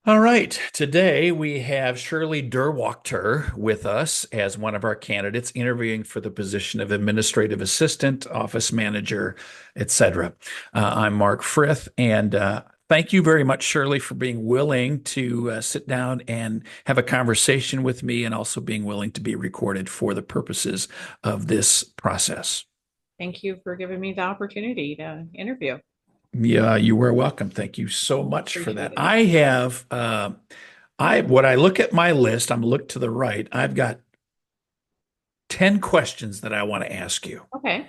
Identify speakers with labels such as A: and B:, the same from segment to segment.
A: All right. Today we have Shirley Durrwachter with us as one of our candidates interviewing for the position of administrative assistant, office manager, etc. I'm Mark Frith, and thank you very much, Shirley, for being willing to sit down and have a conversation with me and also being willing to be recorded for the purposes of this process.
B: Thank you for giving me the opportunity to interview.
A: Yeah, you were welcome. Thank you so much for
B: Appreciate
A: that.
B: it.
A: I have when I look at my list, I'm look to the right. I've got 10 questions that I want to ask you.
B: Okay.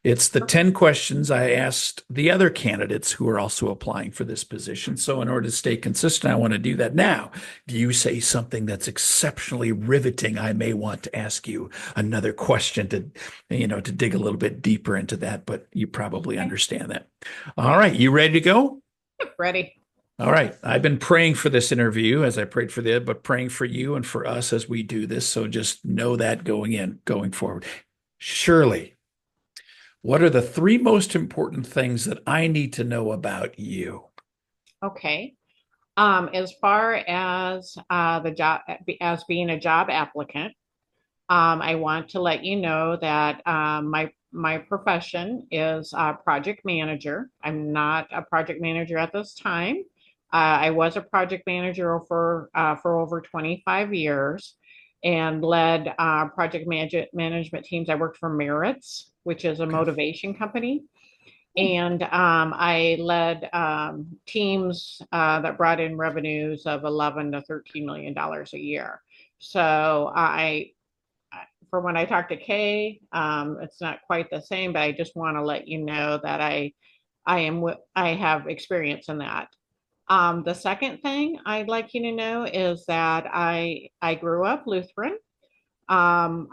A: It's the 10 questions I asked the other candidates who are also applying for this position. So in order to stay consistent, I want to do that now. Do you say something that's exceptionally riveting? I may want to ask you another question to dig a little bit deeper into that, but you probably
B: Okay.
A: understand that. All right, you ready to go?
B: Ready.
A: All right. I've been praying for this interview as I prayed for but praying for you and for us as we do this. So just know that going forward. Shirley, what are the three most important things that I need to know about you?
B: Okay. As far as the job, as being a job applicant, I want to let you know that my profession is project manager. I'm not a project manager at this time. I was a project manager for over 25 years and led project management teams. I worked for Merits, which is a
A: Okay.
B: motivation company. And I led teams that brought in revenues of 11 to $13 million a year. So for when I talk to Kay, it's not quite the same, but I just want to let you know that I have experience in that. The second thing I'd like you to know is that I grew up Lutheran. I'm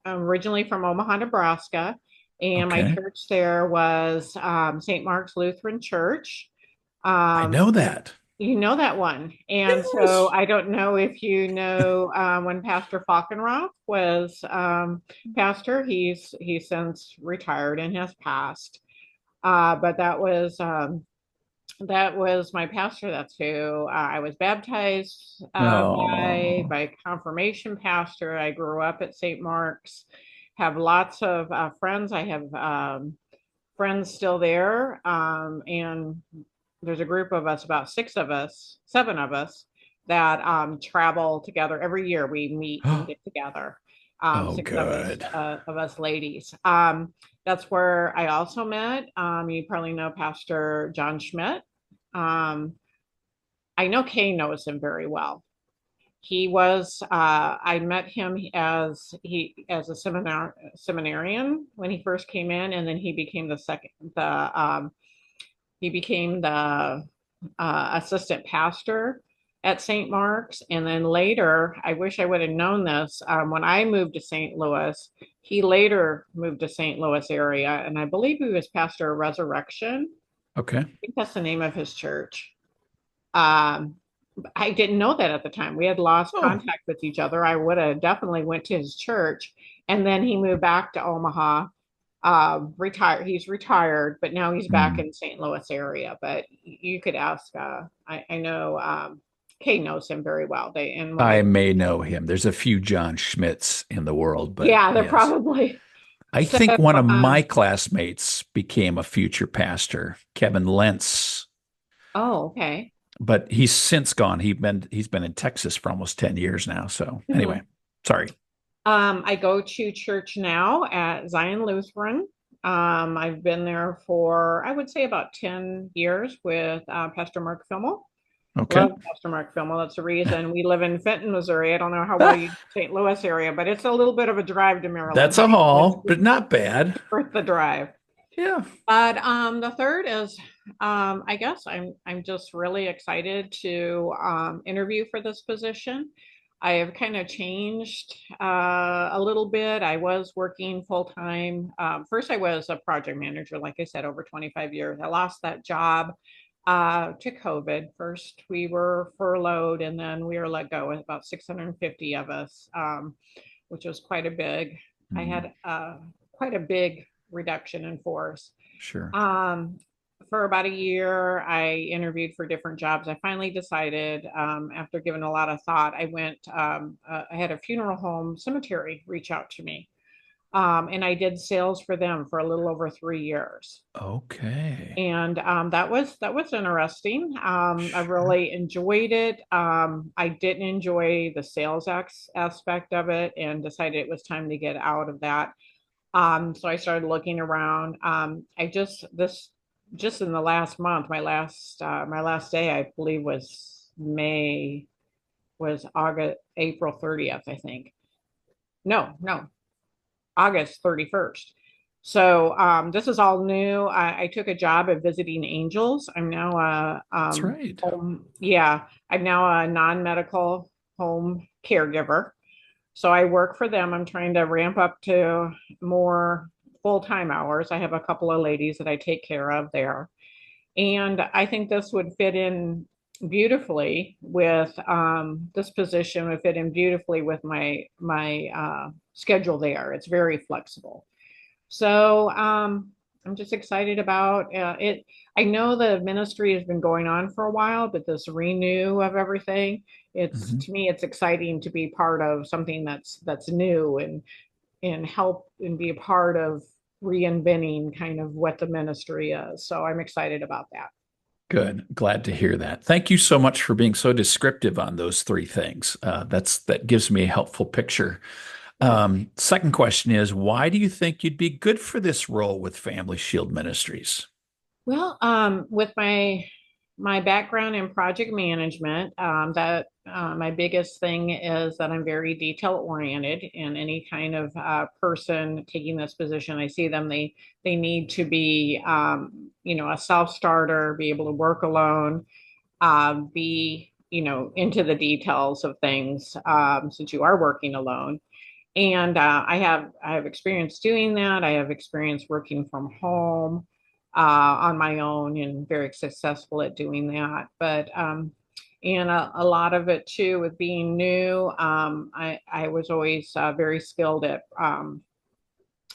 B: originally from Omaha, Nebraska, and my
A: Okay.
B: church there was St. Mark's Lutheran Church.
A: I
B: Um,
A: know that.
B: you know that one. And so
A: Yes.
B: I don't know if you know when Pastor Falkenroth was pastor, he's since retired and has passed. But that was my pastor. That's who I was baptized by
A: Oh,
B: by confirmation pastor. I grew up at St. Mark's. Have lots of friends. I have friends still there, and there's a group of us, about six of us, seven of us, that travel together every year. We meet and get together.
A: oh,
B: Six of us
A: good.
B: ladies. That's where I also met. You probably know Pastor John Schmidt. Um, I know Kay knows him very well. He was I met him as a seminarian when he first came in, and then he became the assistant pastor at St. Mark's. And then later, I wish I would have known this, when I moved to St. Louis, he later moved to St. Louis area, and I believe he was pastor of Resurrection.
A: Okay.
B: I think that's the name of his church. Um, I didn't know that at the time. We had lost
A: Oh,
B: contact with each other. I would have definitely went to his church, and then he moved back to Omaha. Retired. He's retired, but now he's back
A: hmm.
B: in St. Louis area. But you could ask. I know Kay knows him very well. They and when
A: I
B: I
A: may know him. There's a few John Schmidts in the world, but
B: yeah, they're
A: yes.
B: probably
A: I
B: so.
A: think one of
B: Um,
A: my classmates became a future pastor, Kevin Lentz,
B: oh, okay.
A: but he's since gone. He's been in Texas for almost 10 years now. So anyway,
B: Mhm.
A: sorry.
B: I go to church now at Zion Lutheran. I've been there for, I would say, about 10 years with Pastor Mark Fimmel.
A: Okay.
B: Love Pastor Mark Fimmel. That's the reason we live in Fenton, Missouri. I don't know how well you St. Louis area, but it's a little bit of a drive to Maryland.
A: That's
B: High
A: a
B: School is
A: haul, but not bad.
B: worth the drive.
A: Yeah.
B: But the third is, I guess I'm just really excited to interview for this position. I have kind of changed a little bit. I was working full time. First, I was a project manager, like I said, over 25 years. I lost that job to COVID. First, we were furloughed, and then we were let go with about 650 of us, which was quite a big. I
A: Hmm.
B: had quite a big reduction in force.
A: Sure.
B: Um, for about a year. I interviewed for different jobs. I finally decided, after giving a lot of thought, I had a funeral home cemetery reach out to me. And I did sales for them for a little over 3 years.
A: Okay.
B: And that was interesting. I
A: Sure.
B: really enjoyed it. I didn't enjoy the sales aspect of it and decided it was time to get out of that. So I started looking around. Just in the last month, my last day, I believe was August, April 30th, I think. No, no, August 31st. So this is all new. I took a job at Visiting Angels. I'm now
A: That's right.
B: yeah, I'm now a non-medical home caregiver. So I work for them. I'm trying to ramp up to more full-time hours. I have a couple of ladies that I take care of there. And I think this would fit in beautifully with this position would fit in beautifully with my schedule there. It's very flexible. So I'm just excited about it. I know the ministry has been going on for a while, but this renew of everything, it's
A: Mhm.
B: to me, it's exciting to be part of something that's new and help and be a part of reinventing kind of what the ministry is. So I'm excited about that.
A: Good. Glad to hear that. Thank you so much for being so descriptive on those three things. That gives me a helpful picture.
B: Good.
A: Second question is, why do you think you'd be good for this role with Family Shield Ministries?
B: Well, with my background in project management, that my biggest thing is that I'm very detail oriented, and any kind of person taking this position, I see them. They need to be, a self starter, be able to work alone, be into the details of things, since you are working alone. And I have experience doing that. I have experience working from home on my own and very successful at doing that. But and a lot of it too with being new, I was always very skilled at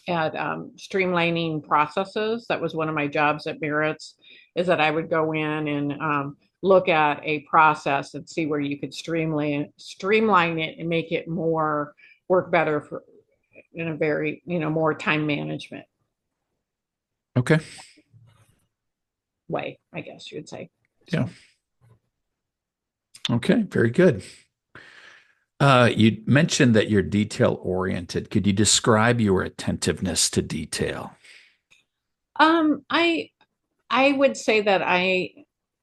B: streamlining processes. That was one of my jobs at Barrett's, is that I would go in and look at a process and see where you could streamline it and make it more work better for in a very more time management
A: Okay.
B: way, I guess you would say.
A: Yeah.
B: So
A: Okay. Very good. You mentioned that you're detail oriented. Could you describe your attentiveness to detail?
B: I would say that I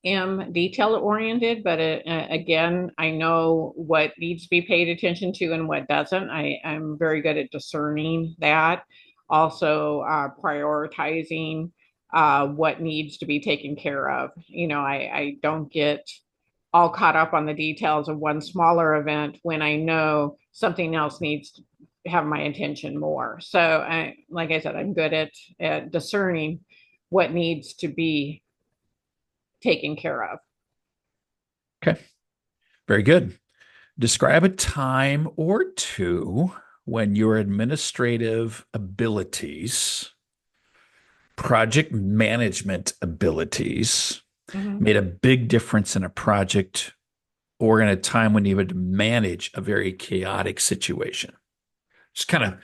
B: am detail oriented, but again, I know what needs to be paid attention to and what doesn't. I'm very good at discerning that. Also, prioritizing what needs to be taken care of. I don't get all caught up on the details of one smaller event when I know something else needs to have my attention more. So, like I said, I'm good at discerning what needs to be taken care of.
A: Okay. Very good. Describe a time or two when your administrative abilities, project management abilities
B: Mhm.
A: made a big difference in a project or in a time when you had to manage a very chaotic situation. Just kind of,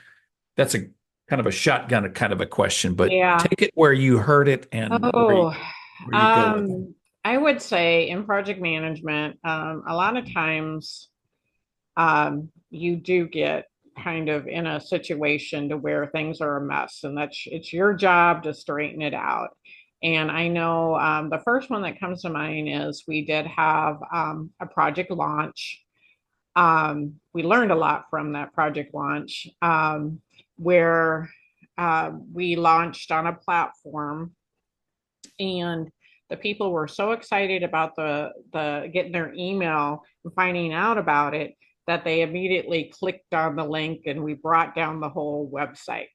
A: that's a kind of a shotgun kind of a question, but
B: Yeah.
A: take it where you heard it and
B: Oh,
A: where you go with it.
B: I would say in project management, a lot of times you do get kind of in a situation to where things are a mess, and it's your job to straighten it out. And I know the first one that comes to mind is we did have a project launch. We learned a lot from that project launch, where we launched on a platform, and the people were so excited about the getting their email and finding out about it that they immediately clicked on the link, and we brought down the whole website.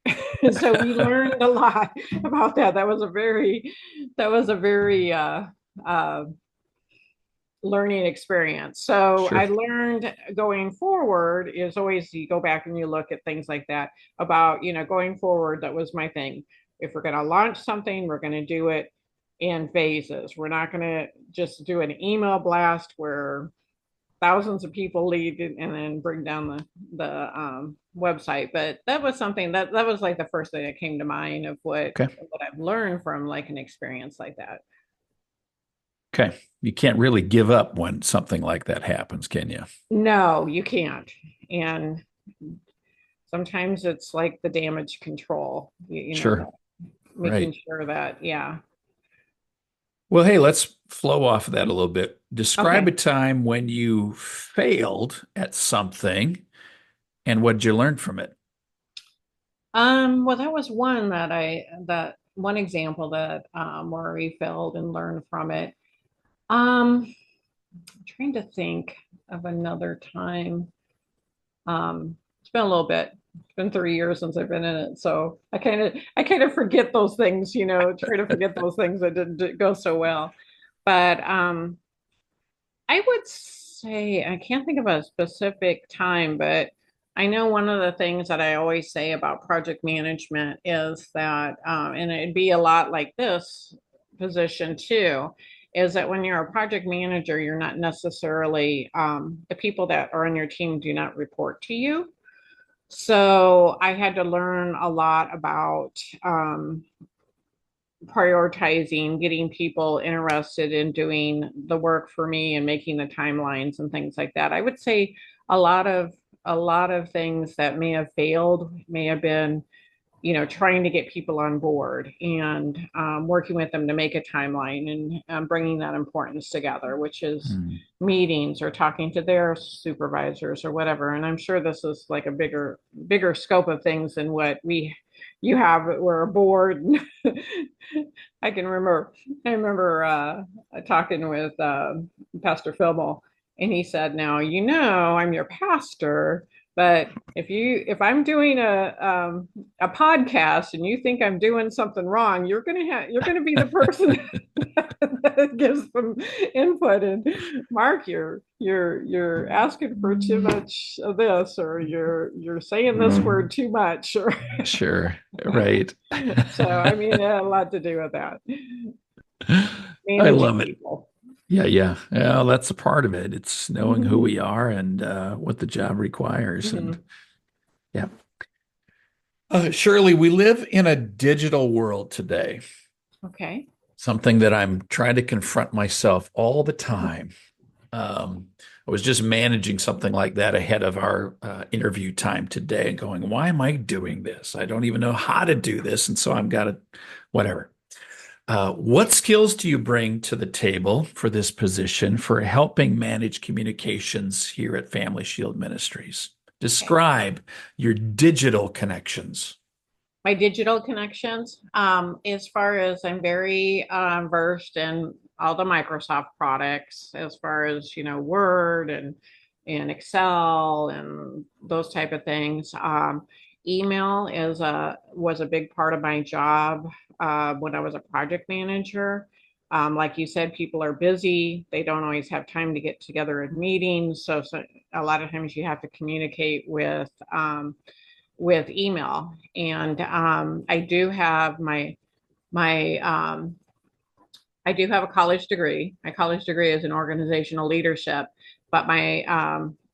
B: So we learned a lot about that. That was a very uh, learning experience. So
A: Sure.
B: I learned going forward is always you go back and you look at things like that about, going forward. That was my thing. If we're going to launch something, we're going to do it in phases. We're not going to just do an email blast where thousands of people leave and then bring down the website. But that was something that was like the first thing that came to mind of
A: Okay.
B: what I've learned from like an experience like that.
A: Okay. You can't really give up when something like that happens, can you?
B: No, you can't. And sometimes it's like the damage control,
A: Sure.
B: making
A: Right.
B: sure that, yeah.
A: Well, hey, let's flow off of that a little bit. Describe a
B: Okay.
A: time when you failed at something and what did you learn from it?
B: Well, that was one that one example that where we failed and learned from it. I'm trying to think of another time. It's been a little bit. It's been 3 years since I've been in it, so I kind of forget those things, try to forget those things that didn't go so well. But I would say I can't think of a specific time, but I know one of the things that I always say about project management is that, and it'd be a lot like this position too, is that when you're a project manager, you're not necessarily the people that are on your team do not report to you. So I had to learn a lot about prioritizing, getting people interested in doing the work for me and making the timelines and things like that. I would say a lot of a lot of things that may have failed may have been, trying to get people on board and working with them to make a timeline and bringing that importance together, which is
A: Hmm.
B: meetings or talking to their supervisors or whatever. And I'm sure this is like a bigger scope of things than what you have. We're a board. I remember talking with Pastor Philbo, and he said, "Now I'm your pastor, but if I'm doing a podcast and you think I'm doing something wrong, you're gonna be the person that gives some input. And Mark, you're asking for too much of this, or you're saying this word too much, or
A: Sure. Right.
B: so I mean, it had a lot to do with that,
A: I
B: managing
A: love it.
B: people.
A: Yeah, yeah. Well, that's a part of it. It's knowing who
B: Mhm.
A: we are and what the job requires. And
B: Mhm.
A: yeah. Shirley, we live in a digital world today,
B: Okay.
A: something that I'm trying to confront myself all the time. I was just managing something like that ahead of our interview time today and going, why am I doing this? I don't even know how to do this. And so I've got to, whatever. What skills do you bring to the table for this position for helping manage communications here at Family Shield Ministries?
B: Okay.
A: Describe your digital connections.
B: My digital connections, as far as I'm very versed in all the Microsoft products, as far as Word and Excel and those type of things. Email was a big part of my job when I was a project manager. Like you said, people are busy. They don't always have time to get together in meetings. So a lot of times you have to communicate with email. And I do have my I do have a college degree. My college degree is in organizational leadership, but my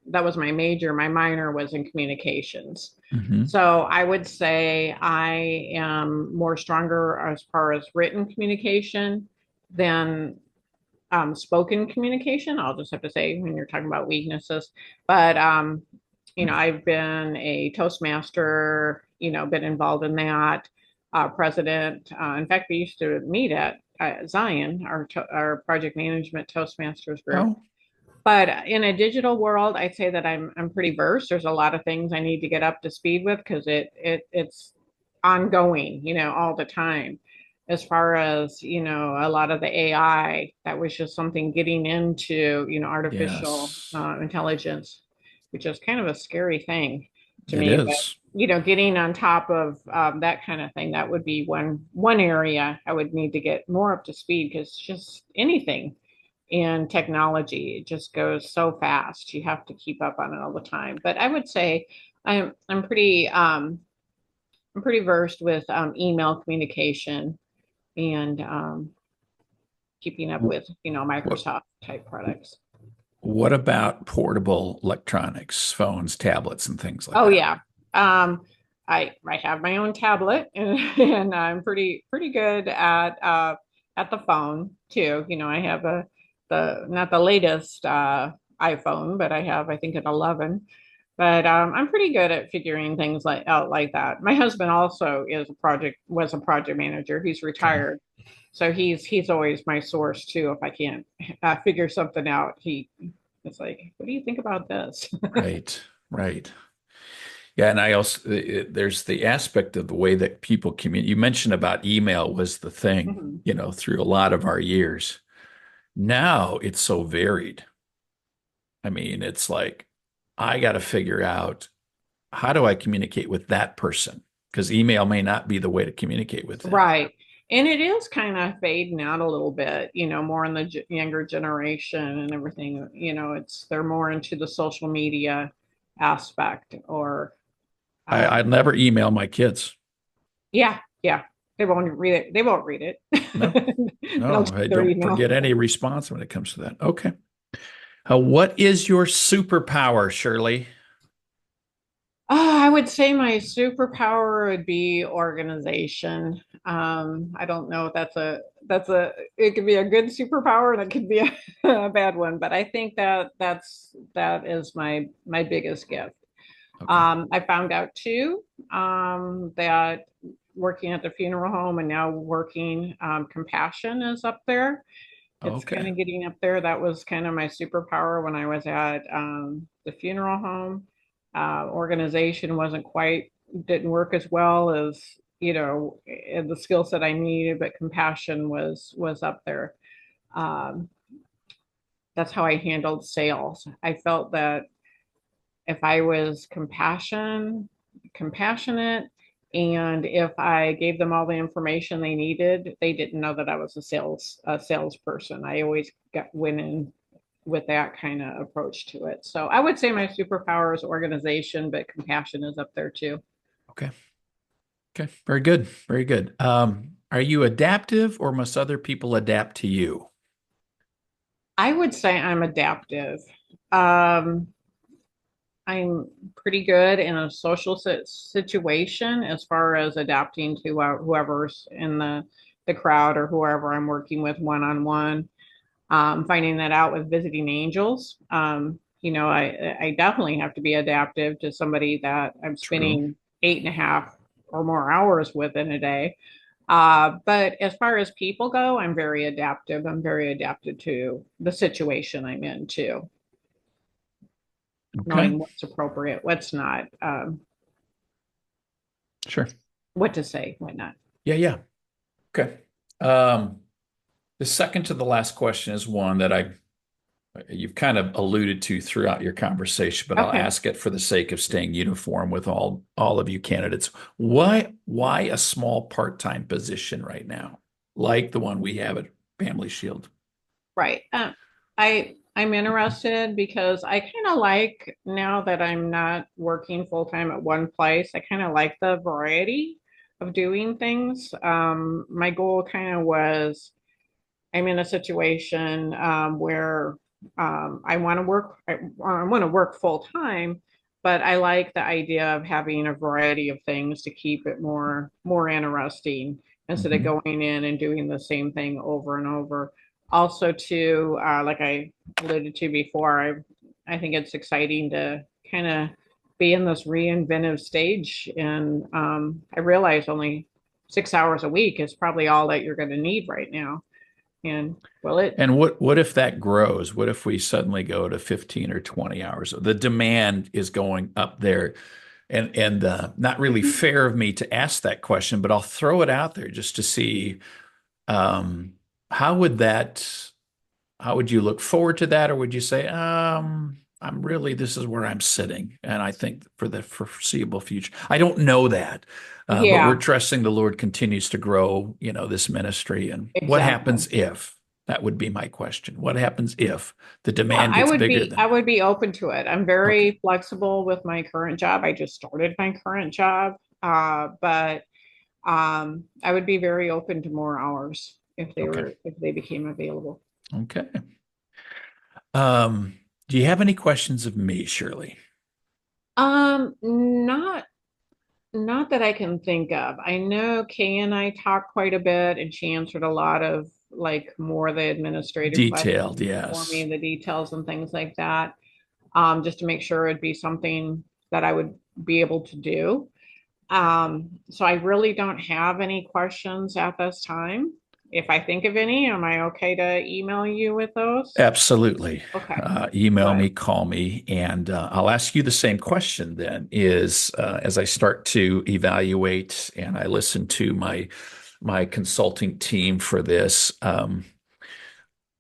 B: that was my major. My minor was in communications.
A: Hmm.
B: So I would say I am more stronger as far as written communication than spoken communication. I'll just have to say when you're talking about weaknesses, but I've been a Toastmaster, been involved in that. President. In fact, we used to meet at Zion, our project management Toastmasters group.
A: Oh,
B: But in a digital world, I'd say that I'm pretty versed. There's a lot of things I need to get up to speed with because it's ongoing, all the time. As far as, a lot of the AI, that was just something getting into, artificial
A: yes,
B: intelligence, which is kind of a scary thing to
A: it
B: me. But,
A: is.
B: getting on top of that kind of thing, that would be one area I would need to get more up to speed because just anything in technology. It just goes so fast. You have to keep up on it all the time. But I would say I'm pretty versed with email communication and keeping up
A: Wh-
B: with,
A: What
B: Microsoft type products.
A: what about portable electronics, phones, tablets, and things like
B: Oh
A: that?
B: yeah. Um, I have my own tablet and I'm pretty good at the phone too. I have the not the latest iPhone, but I think an 11. But I'm pretty good at figuring things out like that. My husband also was a project manager. He's
A: Okay.
B: retired, so he's always my source too. If I can't figure something out, it's like, what do you think about this?
A: Right. Right. Yeah, and I also there's the aspect of the way that people communicate. You mentioned about email was the thing,
B: Mhm.
A: through a lot of our years. Now it's so varied. I mean, it's like I got to figure out how do I communicate with that person? Because email may not be the way to communicate with them.
B: Right. And it is kind of fading out a little bit, more in the younger generation and everything. They're more into the social media aspect or,
A: I'd
B: um,
A: never email my kids.
B: yeah, yeah. They won't read it. They won't read it.
A: No,
B: They'll
A: no,
B: check
A: I
B: their
A: don't
B: email.
A: get any response when it comes to that. Okay. What is your superpower, Shirley?
B: I would say my superpower would be organization. I don't know if it could be a good superpower and it could be a bad one, but I think that is my biggest gift.
A: Okay.
B: I found out too that working at the funeral home and now working compassion is up there. It's kind
A: Okay.
B: of getting up there. That was kind of my superpower when I was at the funeral home. Organization didn't work as well as, the skill set I needed, but compassion was up there. Um, that's how I handled sales. I felt that if I was compassionate, and if I gave them all the information they needed, they didn't know that I was a salesperson. I always went in with that kind of approach to it. So I would say my superpower is organization, but compassion is up there too.
A: Okay. Okay. Very good. Very good. Are you adaptive or must other people adapt to you?
B: I would say I'm adaptive. Um, I'm pretty good in a social situation as far as adapting to whoever's in the crowd or whoever I'm working with one on one. Finding that out with visiting angels. I definitely have to be adaptive to somebody that I'm
A: True.
B: spending 8.5 or more hours with in a day. But as far as people go, I'm very adaptive. I'm very adapted to the situation I'm in too,
A: Okay.
B: knowing what's appropriate, what's not,
A: Sure.
B: what to say, what not.
A: Yeah. Yeah. Okay. Um, the second to the last question is one that you've kind of alluded to throughout your conversation, but I'll
B: Okay.
A: ask it for the sake of staying uniform with all of you candidates. Why a small part-time position right now, like the one we have at Family Shield?
B: Right. I'm interested because I kind of like now that I'm not working full time at one place. I kind of like the variety of doing things. My goal kind of was I'm in a situation where I want to I want to work full time, but I like the idea of having a variety of things to keep it more interesting instead of
A: Mhm.
B: going in and doing the same thing over and over. Also, too, like I alluded to before, I think it's exciting to kind of be in this reinventive stage, and I realize only 6 hours a week is probably all that you're going to need right now. And well,
A: And what if that grows? What if we suddenly go to 15 or 20 hours? The demand is going up there. And not really fair of me to ask that question, but I'll throw it out there just to see um, how would that how would you look forward to that, or would you say, this is where I'm sitting, and I think for the foreseeable future. I don't know that, but we're
B: yeah,
A: trusting the Lord continues to grow, this ministry. And what happens
B: exactly.
A: if? That would be my question. What happens if the demand gets bigger
B: I
A: than?
B: would be open to it. I'm
A: Okay.
B: very flexible with my current job. I just started my current job. But I would be very open to more hours.
A: Okay.
B: if they became available.
A: Okay. Do you have any questions of me, Shirley?
B: Not not that I can think of. I know Kay and I talked quite a bit, and she answered a lot of like more of the administrative
A: Detailed,
B: questions for
A: yes.
B: me, the details and things like that, just to make sure it'd be something that I would be able to do. So I really don't have any questions at this time. If I think of any, am I okay to email you with those?
A: Absolutely.
B: Okay,
A: Email me,
B: good.
A: call me, and I'll ask you the same question then is as I start to evaluate and I listen to my consulting team for this, and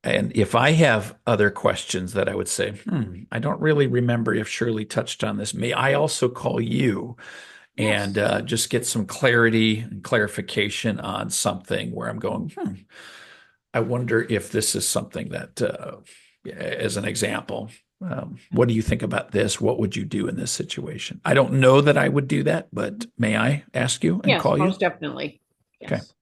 A: if I have other questions that I would say, I don't really remember if Shirley touched on this, may I also call you and
B: Yes.
A: just get some clarity and clarification on something where I'm going, I wonder if this is something that, as an example, what do you think about this? What would you do in this situation? I don't know that I would do that, but may I ask you and
B: Yes,
A: call you?
B: most definitely.
A: Okay.
B: Yes.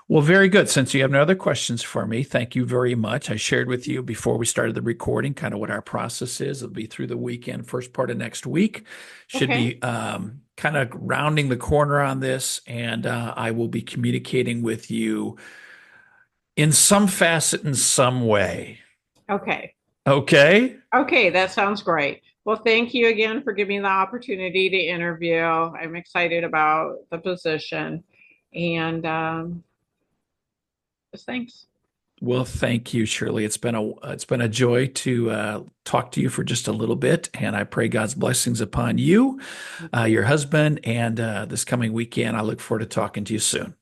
A: Well, very good. Since you have no other questions for me, thank you very much. I shared with you before we started the recording kind of what our process is. It'll be through the weekend, first part of next week. Should
B: Okay.
A: be kind of rounding the corner on this, and I will be communicating with you in some facet, in some way.
B: Okay.
A: Okay.
B: Okay, that sounds great. Well, thank you again for giving me the opportunity to interview. I'm excited about the position and just thanks.
A: Well, thank you, Shirley. It's been a joy to talk to you for just a little bit, and I pray God's blessings upon you,
B: Thank you.
A: your husband, and this coming weekend. I look forward to talking to you soon.